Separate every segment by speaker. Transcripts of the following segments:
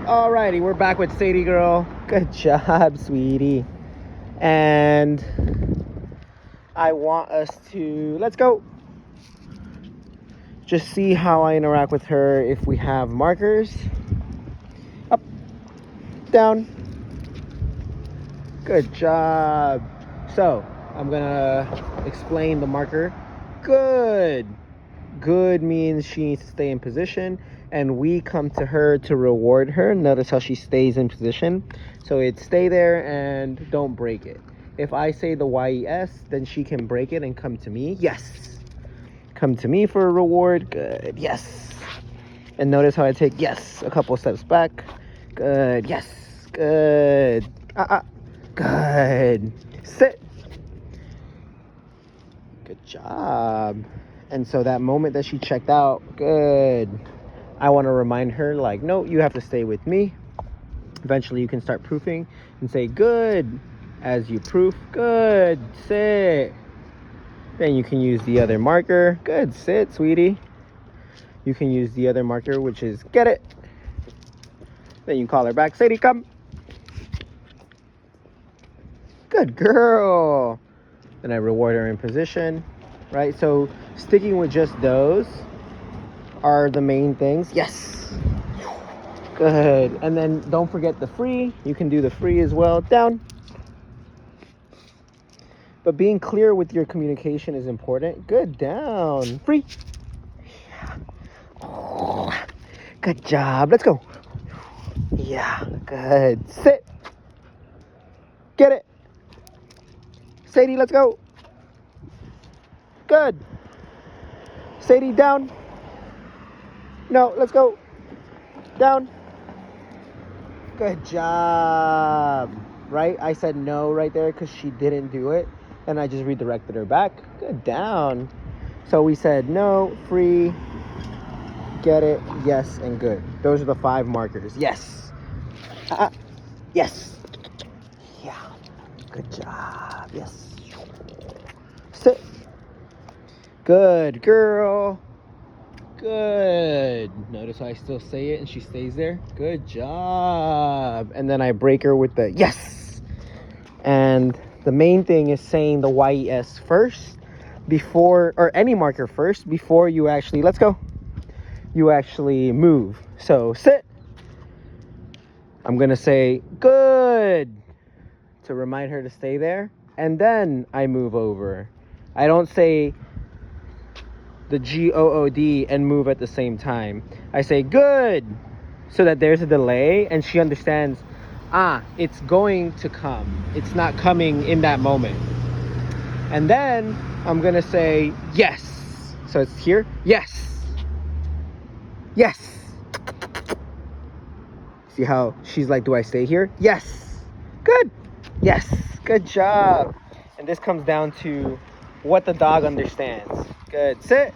Speaker 1: Alrighty, we're back with Sadie girl. Good job, sweetie. And I want us to, let's go. Just see how I interact with her if we have markers. Up, down. Good job. So, I'm gonna explain the marker. Good. Good means she needs to stay in position, and we come to her to reward her. Notice how she stays in position. So it's stay there and don't break it. If I say the YES, then she can break it and come to me. Yes. Come to me for a reward. Good. Yes. And notice how I take yes a couple steps back. Good. Yes. Good. Good. Sit. Good job. And so that moment that she checked out, good. I want to remind her, like, no, you have to stay with me. Eventually you can start proofing and say good as you proof. Good. Sit. Then you can use the other marker. Good. Sit, sweetie. You can use the other marker, which is get it. Then you call her back. Sadie, come. Good girl. Then I reward her in position, right? So sticking with just those are the main things. Yes. Good. And then don't forget the free. You can do the free as well. Down. But being clear with your communication is important. Good. Down. Free. Oh, good job. Let's go. Yeah. Good. Sit. Get it. Sadie, let's go. Good. Sadie, down. No, let's go. Down. Good job. Right? I said no right there because she didn't do it. And I just redirected her back. Good. Down. So we said no, free, get it, yes, and good. Those are the 5 markers. Yes. Yes. Yeah. Good job. Yes. Sit. Good girl. Good. Notice how I still say it and she stays there. Good job. And then I break her with the yes. And the main thing is saying the YES first before, or any marker first before you actually, let's go. You actually move. So sit. I'm going to say good to remind her to stay there. And then I move over. I don't say the GOOD and move at the same time. I say good so that there's a delay and she understands, it's going to come. It's not coming in that moment. And then I'm going to say yes. So it's here. Yes. Yes. See how she's like, do I stay here? Yes. Good. Yes. Good job. And this comes down to what the dog understands. Good. Sit.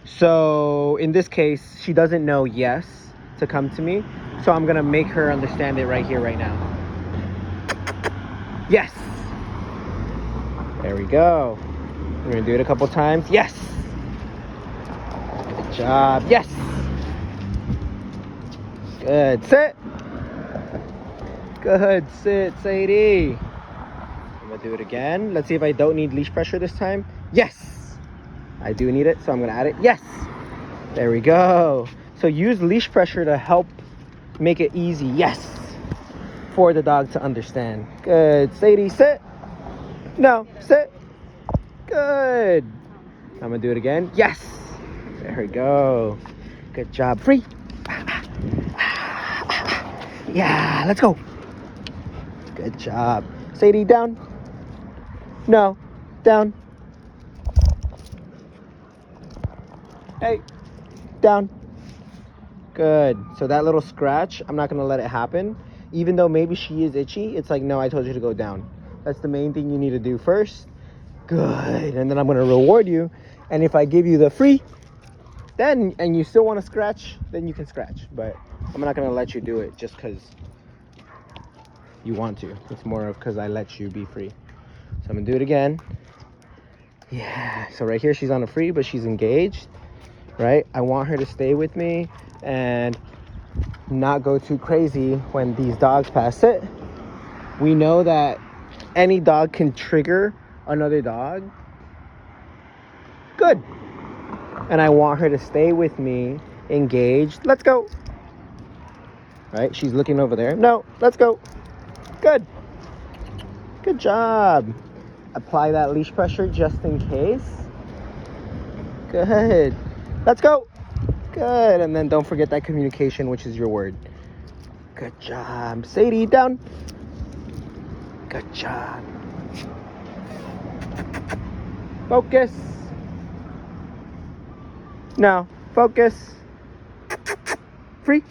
Speaker 1: So in this case, she doesn't know yes to come to me. So I'm going to make her understand it right here, right now. Yes. There we go. We're going to do it a couple times. Yes. Good job. Yes. Good. Sit. Good. Sit, Sadie. I'm going to do it again. Let's see if I don't need leash pressure this time. Yes. I do need it, so I'm going to add it. Yes. There we go. So use leash pressure to help make it easy. Yes. For the dog to understand. Good. Sadie, sit. No. Sit. Good. I'm going to do it again. Yes. There we go. Good job. Free. Yeah. Let's go. Good job. Sadie, down. No. Down. Hey. Down. Good. So that little scratch, I'm not going to let it happen. Even though maybe she is itchy, it's like, no, I told you to go down. That's the main thing you need to do first. Good. And then I'm going to reward you. And if I give you the free, then, and you still want to scratch, then you can scratch. But I'm not going to let you do it just because you want to. It's more of because I let you be free. So I'm going to do it again. Yeah. So right here, she's on a free, but she's engaged. Right? I want her to stay with me. And not go too crazy when these dogs pass it. We know that any dog can trigger another dog. Good. And I want her to stay with me, engaged. Let's go. Right? She's looking over there. No, let's go. Good. Good job. Apply that leash pressure just in case. Good. Let's go. Good. And then don't forget that communication, which is your word. Good job. Sadie, down. Good job. Focus. No. Focus. Free.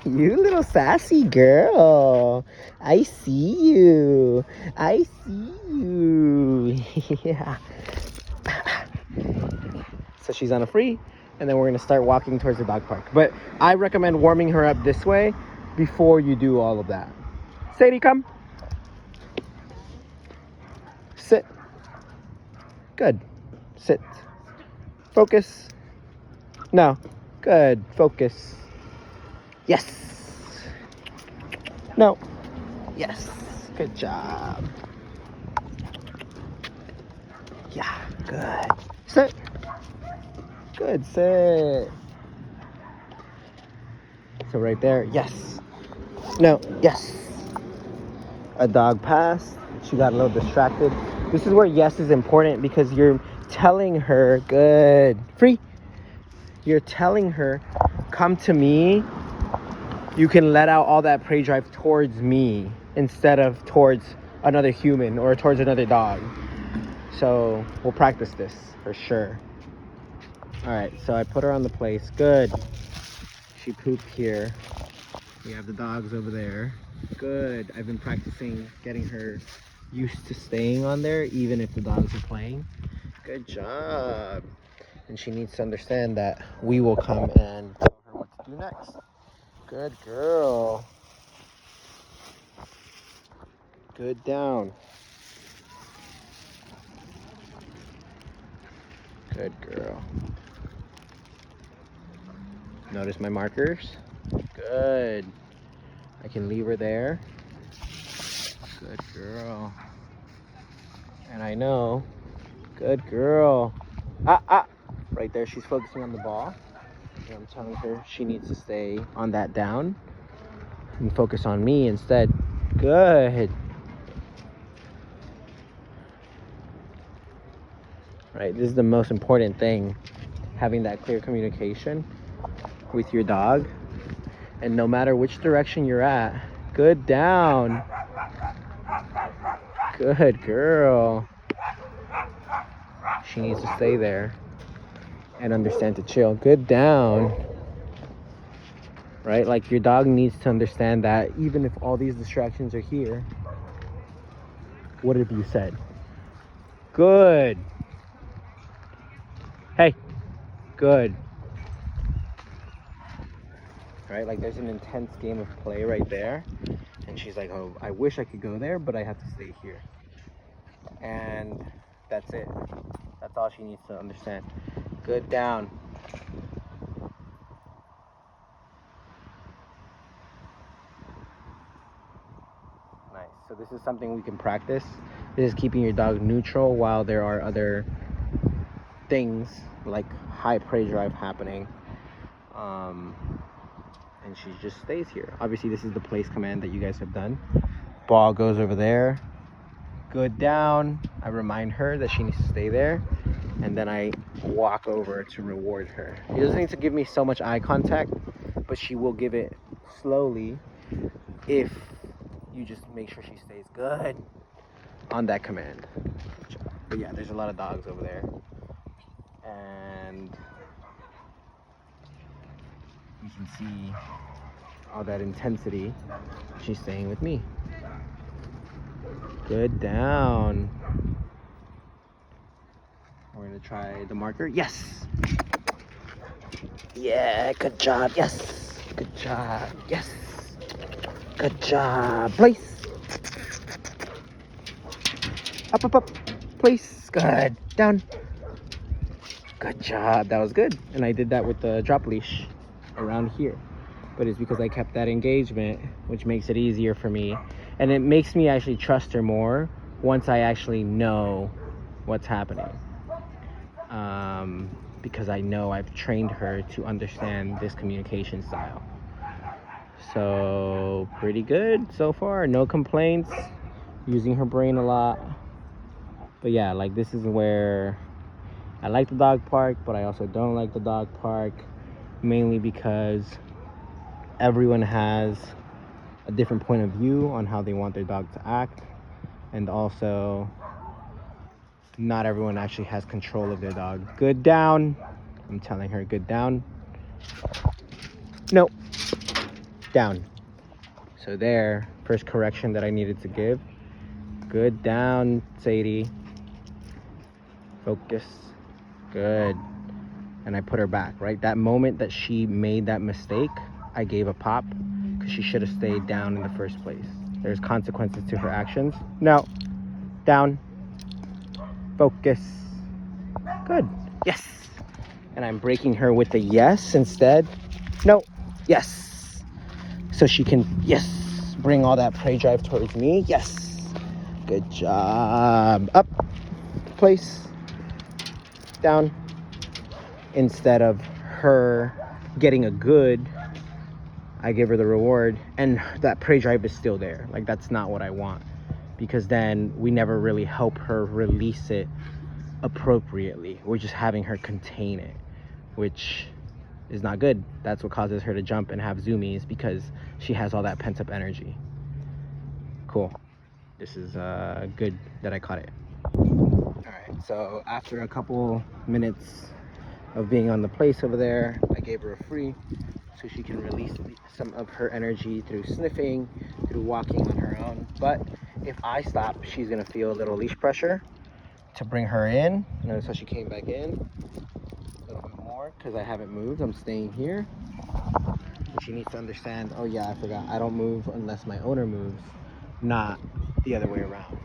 Speaker 1: You little sassy girl. I see you. I see you. Yeah. So she's on a free, and then we're gonna start walking towards the dog park. But I recommend warming her up this way before you do all of that. Sadie, come. Sit. Good. Sit. Focus. No. Good. Focus. Yes. No. Yes. Good job. Yeah. Good. Sit. Good. Sit. So right there. Yes. No. Yes. A dog passed. She got a little distracted. This is where yes is important, because you're telling her, good. Free. You're telling her, come to me. You can let out all that prey drive towards me instead of towards another human or towards another dog. So we'll practice this for sure. All right, so I put her on the place. Good. She pooped here. We have the dogs over there. Good. I've been practicing getting her used to staying on there even if the dogs are playing. Good job. And she needs to understand that we will come and tell her what to do next. Good girl. Good down. Good girl. Notice my markers? Good. I can leave her there. Good girl. And I know. Good girl. Right there, she's focusing on the ball. And I'm telling her she needs to stay on that down and focus on me instead. Good. Right, this is the most important thing. Having that clear communication with your dog. And no matter which direction you're at, good down. Good girl. She needs to stay there and understand to chill. Good down. Right? Like your dog needs to understand that even if all these distractions are here, what have you said? Good. Hey. Good. Right? Like there's an intense game of play right there. And she's like, oh, I wish I could go there, but I have to stay here. And that's it. That's all she needs to understand. Good down. Nice. So this is something we can practice. This is keeping your dog neutral while there are other things like high prey drive happening. And she just stays here. Obviously, this is the place command that you guys have done. Ball goes over there. Good down. I remind her that she needs to stay there. And then I walk over to reward her. She doesn't need to give me so much eye contact, but she will give it slowly if you just make sure she stays good on that command. But yeah, there's a lot of dogs over there. And you can see all that intensity. She's staying with me. Good down. We're gonna try the marker. Yes. Yeah, good job. Yes. Good job. Yes. Good job. Place. Up, up, up. Place. Good. Down. Good job. That was good. And I did that with the drop leash around here. but it's because I kept that engagement, which makes it easier for me. And it makes me actually trust her more once I actually know what's happening. Because I know I've trained her to understand this communication style. So pretty good so far, no complaints, using her brain a lot. But yeah, like this is where I like the dog park, but I also don't like the dog park, mainly because everyone has a different point of view on how they want their dog to act, and also not everyone actually has control of their dog. Good down. I'm telling her, good down. No, down. So there, first correction that I needed to give. Good down, Sadie. Focus. Good. And I put her back, right? That moment that she made that mistake, I gave a pop because she should have stayed down in the first place. There's consequences to her actions. No. Down. Focus. Good. Yes. And I'm breaking her with the yes instead. No. Yes. So she can, yes, bring all that prey drive towards me. Yes. Good job. Up. Place. Down. Instead of her getting a good, I give her the reward, and that prey drive is still there. Like, that's not what I want, because then we never really help her release it appropriately. We're just having her contain it, which is not good. That's what causes her to jump and have zoomies, because she has all that pent-up energy. Cool. This is good that I caught it. All right, so after a couple minutes of being on the place over there, I gave her a free so she can release some of her energy through sniffing, through walking on her own. But if I stop, she's gonna feel a little leash pressure to bring her in. Notice how she came back in a little bit more because I haven't moved. I'm staying here. And she needs to understand, oh yeah, I forgot, I don't move unless my owner moves, not the other way around.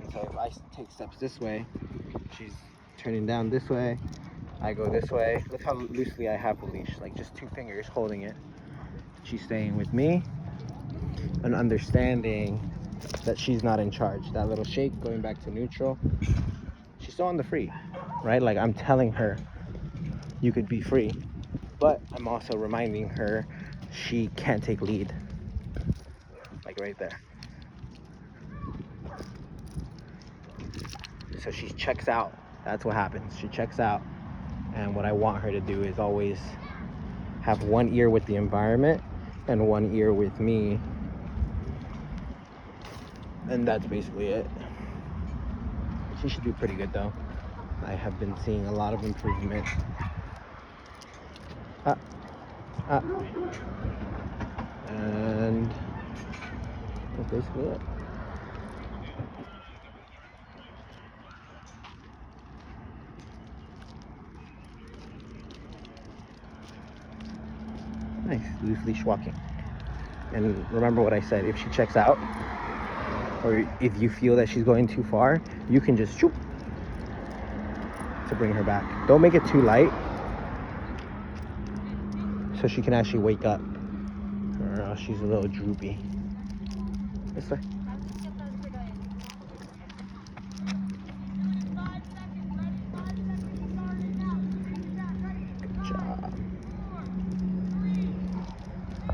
Speaker 1: And so if I take steps this way, she's turning down this way, I go this way. Look how loosely I have the leash, like just 2 fingers holding it. She's staying with me and understanding that she's not in charge. That little shake going back to neutral, she's still on the free, right? Like, I'm telling her you could be free, but I'm also reminding her she can't take lead, like right there. So she checks out. That's what happens. She checks out. And what I want her to do is always have one ear with the environment and one ear with me. And that's basically it. She should do pretty good though. I have been seeing a lot of improvement. And that's basically it. Nice, loose leash walking. And remember what I said, if she checks out, or if you feel that she's going too far, you can just shoop to bring her back. Don't make it too light, so she can actually wake up, or else she's a little droopy. This way.